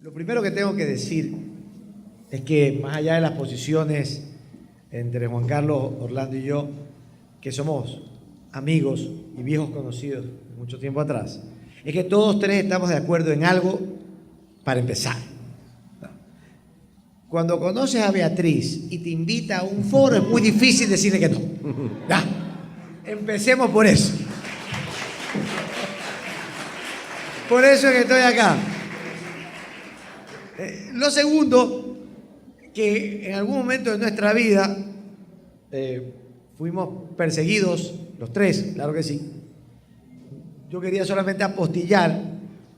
Lo primero que tengo que decir es que más allá de las posiciones entre Juan Carlos, Orlando y yo, que somos amigos y viejos conocidos de mucho tiempo atrás, es que todos tres estamos de acuerdo en algo para empezar. Cuando conoces a Beatriz y te invita a un foro, es muy difícil decirle que no. Ya, empecemos por eso. Por eso es que estoy acá. Lo segundo, que en algún momento de nuestra vida fuimos perseguidos, los tres, claro que sí. Yo quería solamente apostillar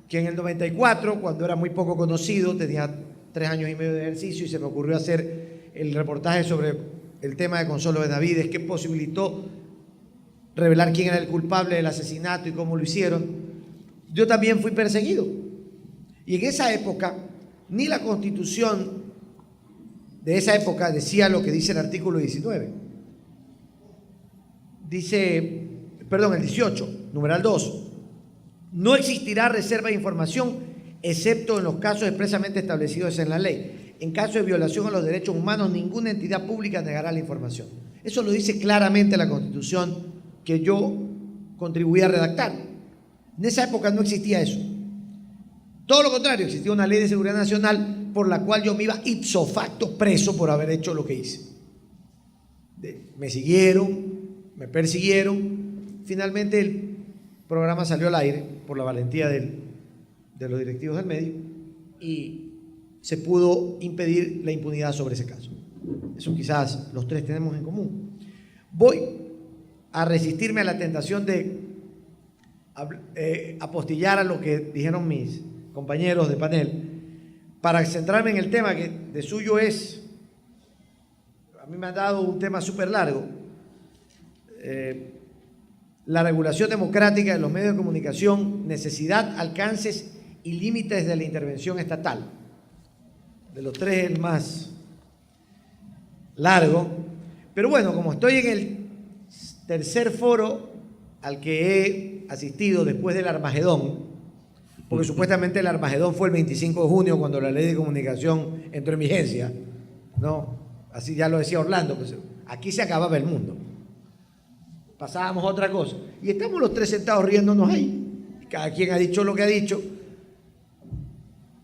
que en el 94, cuando era muy poco conocido, tenía 3 años y medio de ejercicio y se me ocurrió hacer el reportaje sobre el tema de Consuelo Benavides, que posibilitó revelar quién era el culpable del asesinato y cómo lo hicieron. Yo también fui perseguido. Y en esa época, ni la Constitución de esa época decía lo que dice el artículo 19. Dice, perdón, el 18, numeral 2. No existirá reserva de información excepto en los casos expresamente establecidos en la ley. En caso de violación a los derechos humanos, ninguna entidad pública negará la información. Eso lo dice claramente la Constitución que yo contribuí a redactar. En esa época no existía eso. Todo lo contrario, existía una ley de seguridad nacional por la cual yo me iba ipso facto preso por haber hecho lo que hice. Me siguieron, me persiguieron. Finalmente el programa salió al aire por la valentía de los directivos del medio y se pudo impedir la impunidad sobre ese caso. Eso quizás los tres tenemos en común. Voy a resistirme a la tentación de apostillar a lo que dijeron mis compañeros de panel para centrarme en el tema que de suyo es, a mí me han dado un tema súper largo, la regulación democrática de los medios de comunicación, necesidad, alcances y límites de la intervención estatal. De los tres el más largo, pero bueno, como estoy en el tercer foro al que he asistido después del Armagedón, porque supuestamente el Armagedón fue el 25 de junio cuando la ley de comunicación entró en vigencia, ¿no? Así ya lo decía Orlando, pues aquí se acababa el mundo. Pasábamos a otra cosa. Y estamos los tres sentados riéndonos ahí. Cada quien ha dicho lo que ha dicho.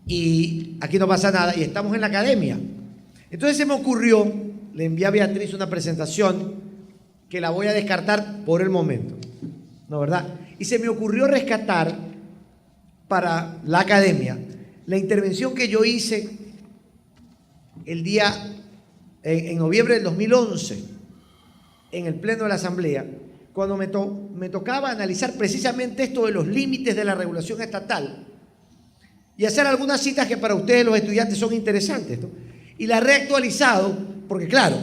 Y aquí no pasa nada. Y estamos en la academia. Entonces se me ocurrió, le envié a Beatriz una presentación que la voy a descartar por el momento. ¿No, verdad? Y se me ocurrió rescatar para la academia la intervención que yo hice el día, en noviembre del 2011, en el Pleno de la Asamblea, cuando me tocaba analizar precisamente esto de los límites de la regulación estatal y hacer algunas citas que para ustedes los estudiantes son interesantes, ¿no? Y la he reactualizado porque, claro,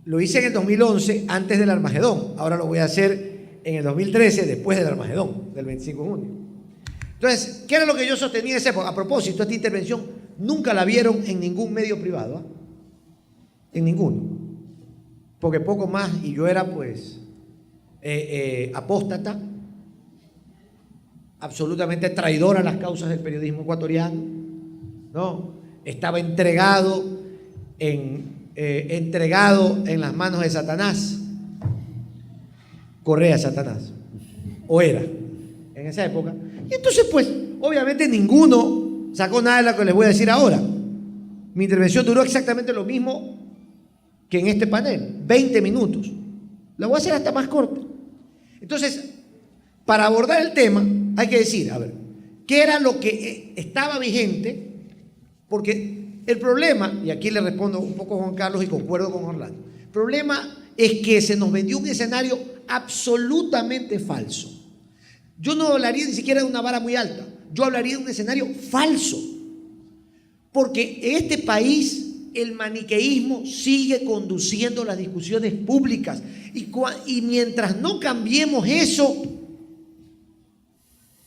lo hice en el 2011 antes del Armagedón, ahora lo voy a hacer en el 2013 después del Armagedón, del 25 de junio. Entonces, ¿qué era lo que yo sostenía en esa época? A propósito, esta intervención nunca la vieron en ningún medio privado, ¿eh? En ninguno. Porque poco más, y yo era pues apóstata, absolutamente traidor a las causas del periodismo ecuatoriano, ¿no? Estaba entregado en las manos de Satanás, Correa Satanás, o era, en esa época. Y entonces pues, obviamente ninguno sacó nada de lo que les voy a decir ahora. Mi intervención duró exactamente lo mismo que en este panel, 20 minutos. La voy a hacer hasta más corta. Entonces, para abordar el tema, hay que decir, a ver, ¿qué era lo que estaba vigente? Porque el problema, y aquí le respondo un poco a Juan Carlos y concuerdo con Orlando, el problema es que se nos vendió un escenario absolutamente falso. Yo no hablaría ni siquiera de una vara muy alta, yo hablaría de un escenario falso. Porque en este país el maniqueísmo sigue conduciendo las discusiones públicas y mientras no cambiemos eso,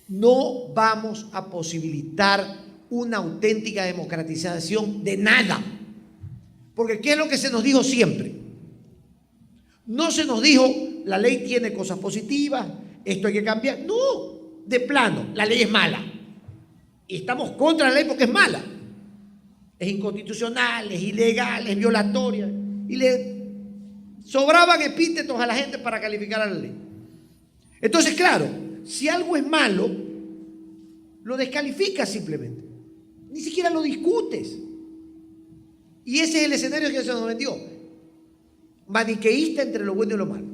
no vamos a posibilitar una auténtica democratización de nada. Porque ¿qué es lo que se nos dijo siempre? No se nos dijo, la ley tiene cosas positivas, esto hay que cambiar. No, de plano, la ley es mala. Y estamos contra la ley porque es mala. Es inconstitucional, es ilegal, es violatoria. Y le sobraban epítetos a la gente para calificar a la ley. Entonces, claro, si algo es malo, lo descalificas simplemente. Ni siquiera lo discutes. Y ese es el escenario que se nos vendió. Maniqueísta entre lo bueno y lo malo.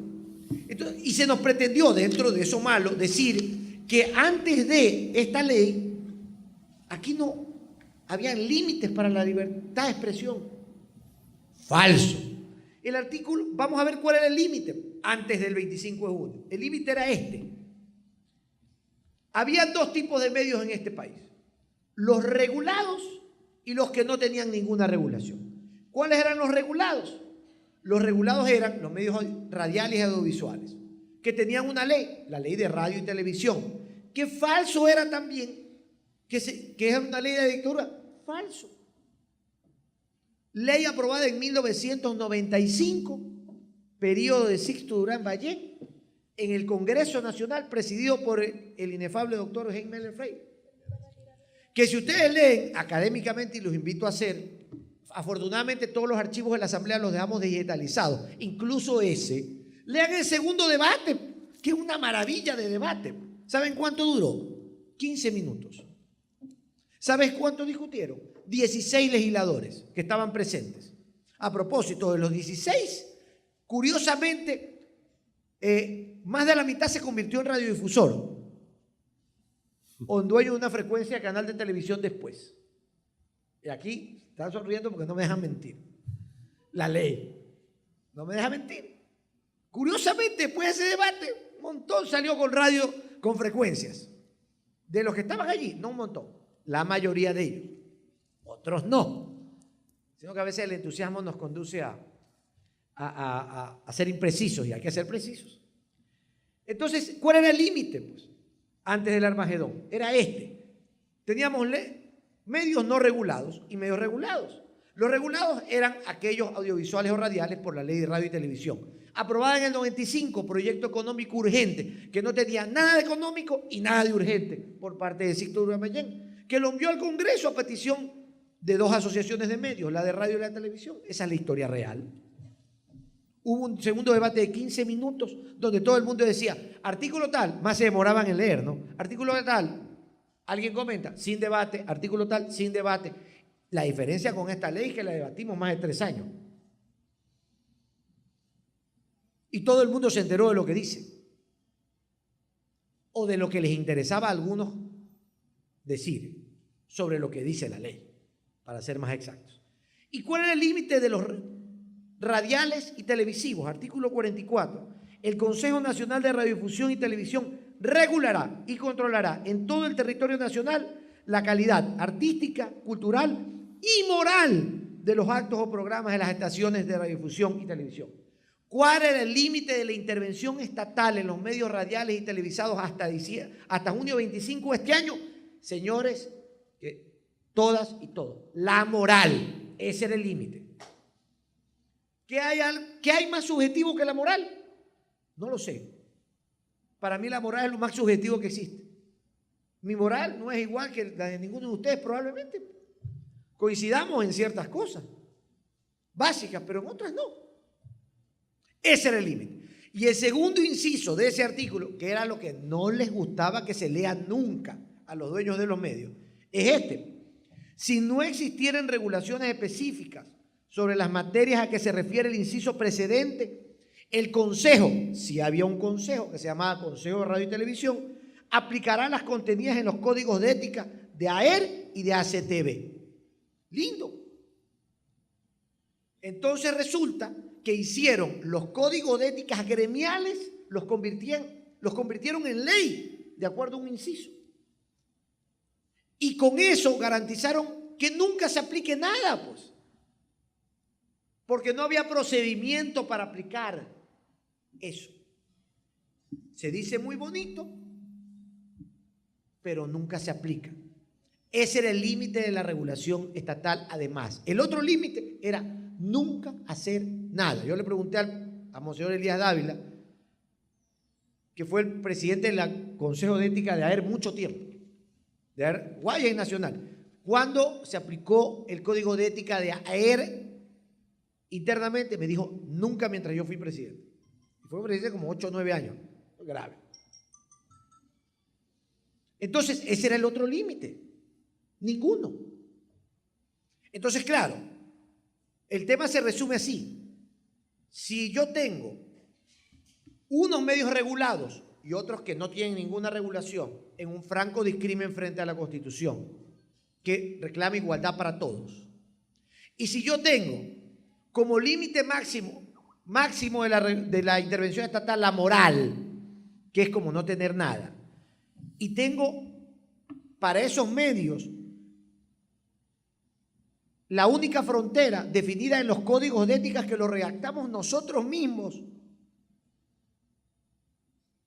Entonces, y se nos pretendió, dentro de eso malo, decir que antes de esta ley, aquí no habían límites para la libertad de expresión. Falso. El artículo, vamos a ver cuál era el límite antes del 25 de junio. El límite era este. Había dos tipos de medios en este país. Los regulados y los que no tenían ninguna regulación. ¿Cuáles eran los regulados? Los regulados eran los medios radiales y audiovisuales, que tenían una ley, la ley de radio y televisión, que falso era también, que era una ley de dictadura. Falso. Ley aprobada en 1995, periodo de Sixto Durán Ballén, en el Congreso Nacional, presidido por el inefable doctor Jaime Meller Freire. Que si ustedes leen académicamente, y los invito a hacer, afortunadamente todos los archivos de la Asamblea los dejamos digitalizados, incluso ese. Lean el segundo debate, que es una maravilla de debate. ¿Saben cuánto duró? 15 minutos. ¿Sabes cuánto discutieron? 16 legisladores que estaban presentes. A propósito de los 16, curiosamente, más de la mitad se convirtió en radiodifusor o en dueño de una frecuencia de canal de televisión después. Y aquí están sonriendo porque no me dejan mentir. La ley no me deja mentir. Curiosamente, después de ese debate, un montón salió con radio con frecuencias. De los que estaban allí, no un montón, la mayoría de ellos. Otros no. Sino que a veces el entusiasmo nos conduce a ser imprecisos, y hay que ser precisos. Entonces, ¿cuál era el límite? Pues, antes del Armagedón, era este. Teníamos medios no regulados y medios regulados. Los regulados eran aquellos audiovisuales o radiales por la ley de radio y televisión, aprobada en el 95, proyecto económico urgente, que no tenía nada de económico y nada de urgente, por parte de Sixto Durán Ballén, que lo envió al Congreso a petición de dos asociaciones de medios, la de radio y la de televisión. Esa es la historia real. Hubo un segundo debate de 15 minutos donde todo el mundo decía, artículo tal, más se demoraban en leer, ¿no? Artículo tal, alguien comenta, sin debate, artículo tal, sin debate. La diferencia con esta ley es que la debatimos más de 3 años. Y todo el mundo se enteró de lo que dice. O de lo que les interesaba a algunos decir sobre lo que dice la ley, para ser más exactos. ¿Y cuál era el límite de los radiales y televisivos? Artículo 44. El Consejo Nacional de Radiodifusión y Televisión regulará y controlará en todo el territorio nacional la calidad artística, cultural y moral de los actos o programas de las estaciones de radiodifusión y televisión. ¿Cuál era el límite de la intervención estatal en los medios radiales y televisados hasta junio 25 de este año? Señores, todas y todos, la moral. Ese era el límite. ¿Qué hay más subjetivo que la moral? No lo sé. Para mí la moral es lo más subjetivo que existe. Mi moral no es igual que la de ninguno de ustedes, probablemente. Coincidamos en ciertas cosas básicas, pero en otras no. Ese era el límite. Y el segundo inciso de ese artículo, que era lo que no les gustaba que se lea nunca a los dueños de los medios, es este. Si no existieran regulaciones específicas sobre las materias a que se refiere el inciso precedente, el Consejo, si había un consejo que se llamaba Consejo de Radio y Televisión, aplicará las contenidas en los códigos de ética de AER y de ACTV. Lindo. Entonces resulta que hicieron los códigos de éticas gremiales, los convirtieron en ley, de acuerdo a un inciso. Y con eso garantizaron que nunca se aplique nada, pues. Porque no había procedimiento para aplicar eso. Se dice muy bonito, pero nunca se aplica. Ese era el límite de la regulación estatal, además. El otro límite era nunca hacer nada. Yo le pregunté a Monseñor Elías Dávila, que fue el presidente del Consejo de Ética de AER mucho tiempo, Guaya y Nacional. Cuando se aplicó el código de ética de AER internamente, me dijo, nunca mientras yo fui presidente. Y fue presidente como 8 o 9 años. Grave. Entonces, ese era el otro límite. Ninguno. Entonces, claro, el tema se resume así. Si yo tengo unos medios regulados y otros que no tienen ninguna regulación en un franco discrimen frente a la Constitución, que reclama igualdad para todos, y si yo tengo como límite máximo de la intervención estatal la moral, que es como no tener nada, y tengo para esos medios la única frontera definida en los códigos de ética que lo redactamos nosotros mismos,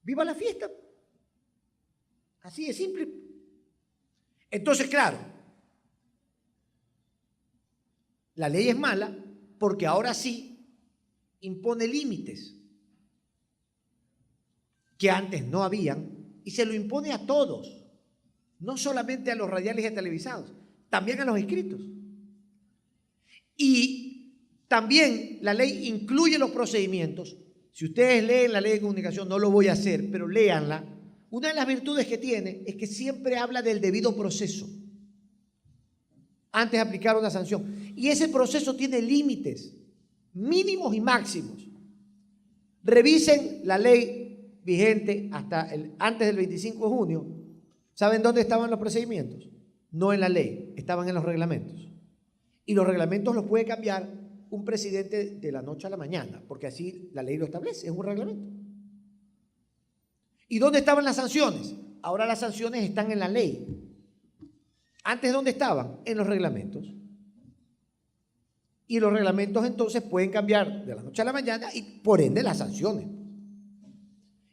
¡viva la fiesta! Así de simple. Entonces, claro, la ley es mala porque ahora sí impone límites que antes no habían y se lo impone a todos, no solamente a los radiales y televisados, también a los escritos. Y también la ley incluye los procedimientos. Si ustedes leen la ley de comunicación, no lo voy a hacer, pero léanla. Una de las virtudes que tiene es que siempre habla del debido proceso antes de aplicar una sanción. Y ese proceso tiene límites mínimos y máximos. Revisen la ley vigente antes del 25 de junio. ¿Saben dónde estaban los procedimientos? No en la ley, estaban en los reglamentos. Y los reglamentos los puede cambiar un presidente de la noche a la mañana, porque así la ley lo establece, es un reglamento. ¿Y dónde estaban las sanciones? Ahora las sanciones están en la ley. ¿Antes dónde estaban? En los reglamentos. Y los reglamentos entonces pueden cambiar de la noche a la mañana y por ende las sanciones.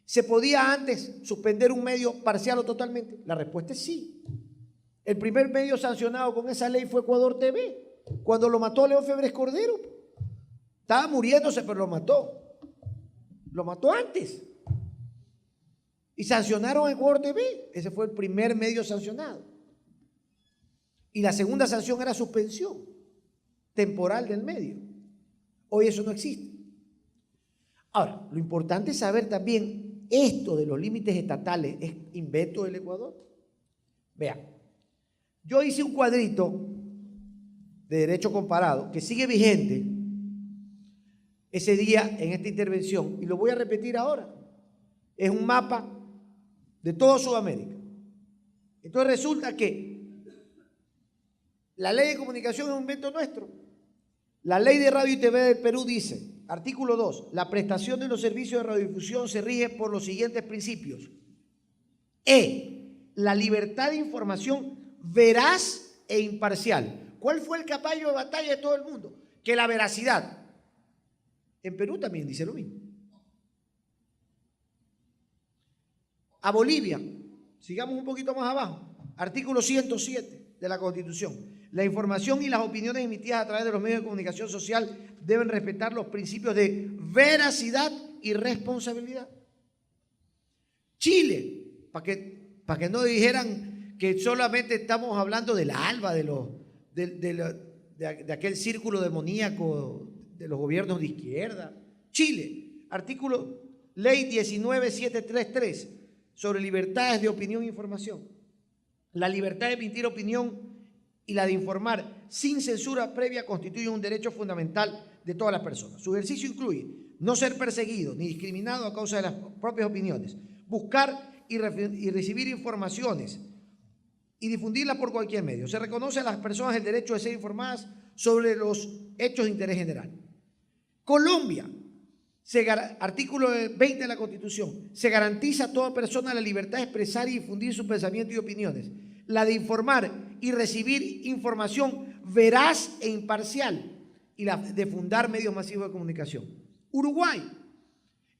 ¿Se podía antes suspender un medio parcial o totalmente? La respuesta es sí. El primer medio sancionado con esa ley fue Ecuador TV, cuando lo mató León Febres Cordero. Estaba muriéndose, pero lo mató. Lo mató antes. Y sancionaron a Ecuador TV. Ese fue el primer medio sancionado. Y la segunda sanción era suspensión temporal del medio. Hoy eso no existe. Ahora, lo importante es saber también esto de los límites estatales es invento del Ecuador. Vean, yo hice un cuadrito de derecho comparado que sigue vigente ese día en esta intervención y lo voy a repetir ahora. Es un mapa de toda Sudamérica. Entonces resulta que la ley de comunicación es un invento nuestro. La ley de radio y TV del Perú dice, artículo 2, la prestación de los servicios de radiodifusión se rige por los siguientes principios. La libertad de información veraz e imparcial. ¿Cuál fue el caballo de batalla de todo el mundo? Que la veracidad. En Perú también dice lo mismo. A Bolivia, sigamos un poquito más abajo, artículo 107 de la Constitución. La información y las opiniones emitidas a través de los medios de comunicación social deben respetar los principios de veracidad y responsabilidad. Chile, para que no dijeran que solamente estamos hablando del ALBA, de aquel círculo demoníaco de los gobiernos de izquierda. Chile, artículo ley 19733 sobre libertades de opinión e información. La libertad de emitir opinión y la de informar sin censura previa constituye un derecho fundamental de todas las personas. Su ejercicio incluye no ser perseguido ni discriminado a causa de las propias opiniones, buscar y recibir informaciones y difundirlas por cualquier medio. Se reconoce a las personas el derecho de ser informadas sobre los hechos de interés general. Colombia, artículo 20 de la Constitución, se garantiza a toda persona la libertad de expresar y difundir sus pensamientos y opiniones, la de informar y recibir información veraz e imparcial y la de fundar medios masivos de comunicación. Uruguay,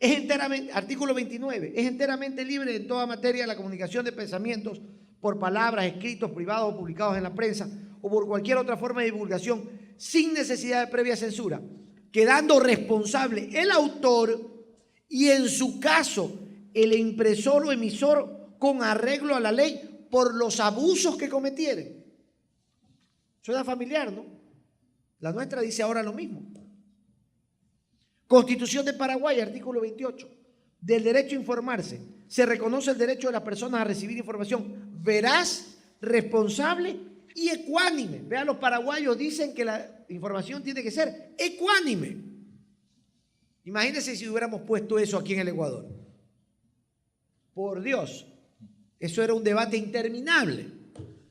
es enteramente, artículo 29, es enteramente libre en toda materia de la comunicación de pensamientos por palabras, escritos, privados o publicados en la prensa o por cualquier otra forma de divulgación sin necesidad de previa censura, quedando responsable el autor y en su caso el impresor o emisor con arreglo a la ley por los abusos que cometieron. Suena familiar, ¿no? La nuestra dice ahora lo mismo. Constitución de Paraguay, artículo 28. Del derecho a informarse. Se reconoce el derecho de las personas a recibir información veraz, responsable y ecuánime. Vean, los paraguayos dicen que la información tiene que ser ecuánime. Imagínense si hubiéramos puesto eso aquí en el Ecuador. Por Dios, eso era un debate interminable.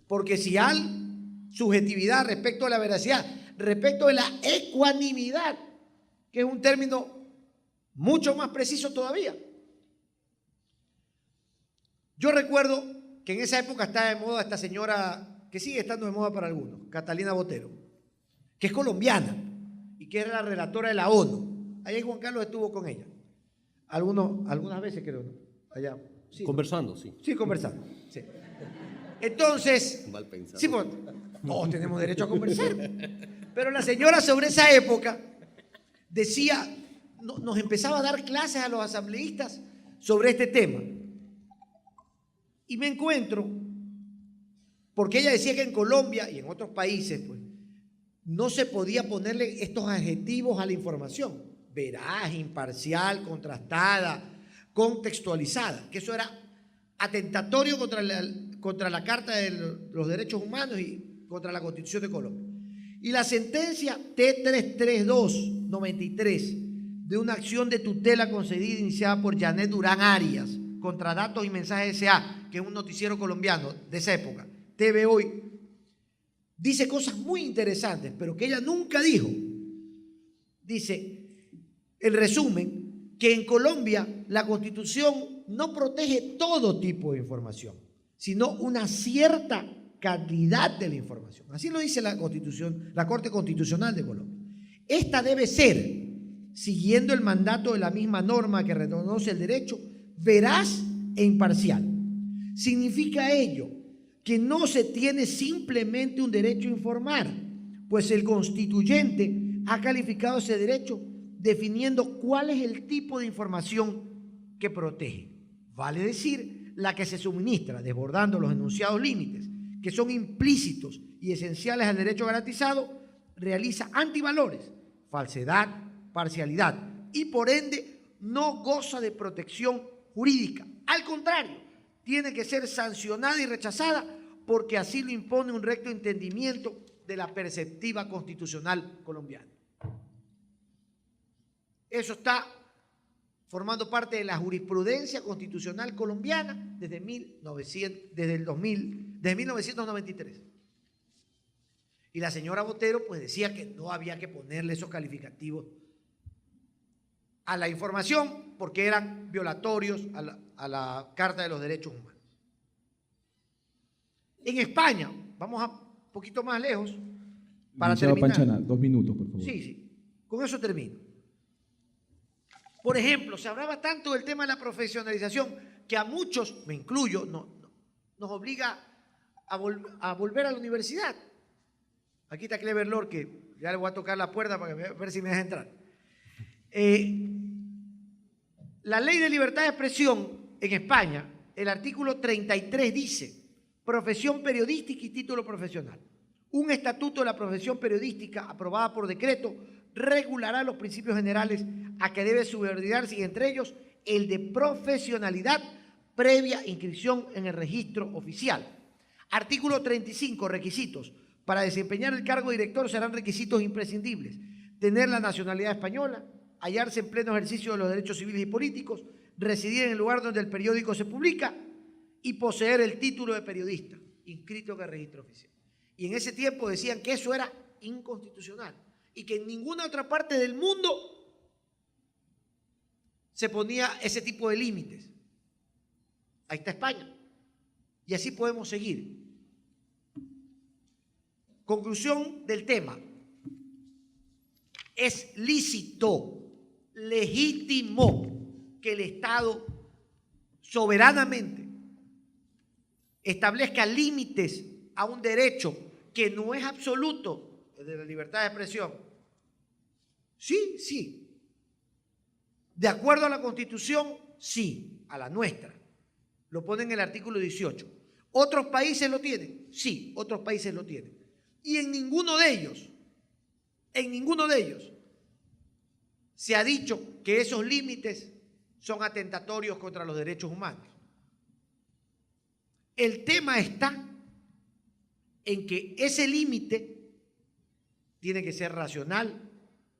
Porque si hay subjetividad respecto a la veracidad, respecto de la ecuanimidad, que es un término mucho más preciso todavía. Yo recuerdo que en esa época estaba de moda esta señora, que sigue estando de moda para algunos, Catalina Botero, que es colombiana y que era la relatora de la ONU. Allá Juan Carlos estuvo con ella. Algunas veces creo, ¿no? Allá. Sí, conversando, sí. Sí, conversando. Sí. Entonces, mal pensado. Sí, pues, todos tenemos derecho a conversar. Pero la señora sobre esa época decía, nos empezaba a dar clases a los asambleístas sobre este tema. Y me encuentro, porque ella decía que en Colombia y en otros países, pues, no se podía ponerle estos adjetivos a la información. Veraz, imparcial, contrastada, contextualizada, que eso era atentatorio contra la Carta de los Derechos Humanos y contra la Constitución de Colombia. Y la sentencia T332-93 de una acción de tutela concedida iniciada por Janet Durán Arias contra Datos y Mensajes S.A., que es un noticiero colombiano de esa época, TV Hoy, dice cosas muy interesantes, pero que ella nunca dijo. Dice, en resumen, que en Colombia la Constitución no protege todo tipo de información, sino una cierta calidad de la información. Así lo dice la Constitución, la Corte Constitucional de Colombia. Esta debe ser, siguiendo el mandato de la misma norma que reconoce el derecho, veraz e imparcial. Significa ello que no se tiene simplemente un derecho a informar, pues el constituyente ha calificado ese derecho definiendo cuál es el tipo de información que protege. Vale decir, la que se suministra, desbordando los enunciados límites, que son implícitos y esenciales al derecho garantizado, realiza antivalores, falsedad, parcialidad y por ende no goza de protección jurídica. Al contrario, tiene que ser sancionada y rechazada porque así lo impone un recto entendimiento de la perspectiva constitucional colombiana. Eso está formando parte de la jurisprudencia constitucional colombiana desde 1993. Y la señora Botero pues decía que no había que ponerle esos calificativos a la información porque eran violatorios a la Carta de los Derechos Humanos. En España, vamos a un poquito más lejos para terminar. Panchana, 2 minutos, por favor. Sí, con eso termino. Por ejemplo, se hablaba tanto del tema de la profesionalización que a muchos, me incluyo, nos obliga a volver a la universidad. Aquí está Clever Lord, que ya le voy a tocar la puerta para ver si me deja entrar. La ley de libertad de expresión en España, el artículo 33 dice, profesión periodística y título profesional. Un estatuto de la profesión periodística aprobada por decreto regulará los principios generales a que debe subordinarse y entre ellos el de profesionalidad previa inscripción en el registro oficial. Artículo 35, requisitos. Para desempeñar el cargo de director serán requisitos imprescindibles. Tener la nacionalidad española, hallarse en pleno ejercicio de los derechos civiles y políticos, residir en el lugar donde el periódico se publica y poseer el título de periodista inscrito en el registro oficial. Y en ese tiempo decían que eso era inconstitucional y que en ninguna otra parte del mundo se ponía ese tipo de límites. Ahí está España. Y así podemos seguir. Conclusión del tema. Es lícito, legítimo que el Estado soberanamente establezca límites a un derecho que no es absoluto, el de la libertad de expresión. Sí, sí. De acuerdo a la Constitución, sí, a la nuestra. Lo pone en el artículo 18. ¿Otros países lo tienen? Sí, otros países lo tienen. Y en ninguno de ellos se ha dicho que esos límites son atentatorios contra los derechos humanos. El tema está en que ese límite tiene que ser racional,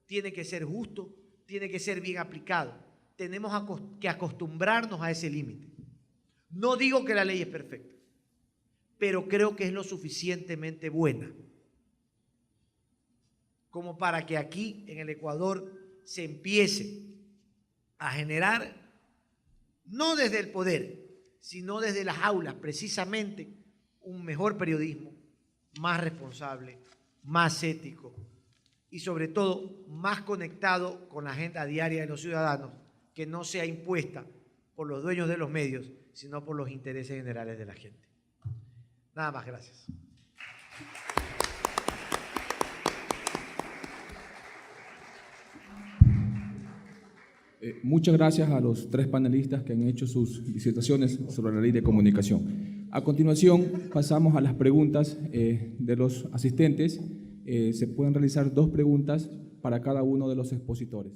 tiene que ser justo, tiene que ser bien aplicado. Tenemos que acostumbrarnos a ese límite. No digo que la ley es perfecta, pero creo que es lo suficientemente buena como para que aquí en el Ecuador se empiece a generar, no desde el poder, sino desde las aulas, precisamente un mejor periodismo, más responsable, más ético y sobre todo más conectado con la agenda diaria de los ciudadanos, que no sea impuesta por los dueños de los medios, sino por los intereses generales de la gente. Nada más, gracias. Muchas gracias a los tres panelistas que han hecho sus disertaciones sobre la ley de comunicación. A continuación, pasamos a las preguntas de los asistentes. Se pueden realizar 2 preguntas para cada uno de los expositores.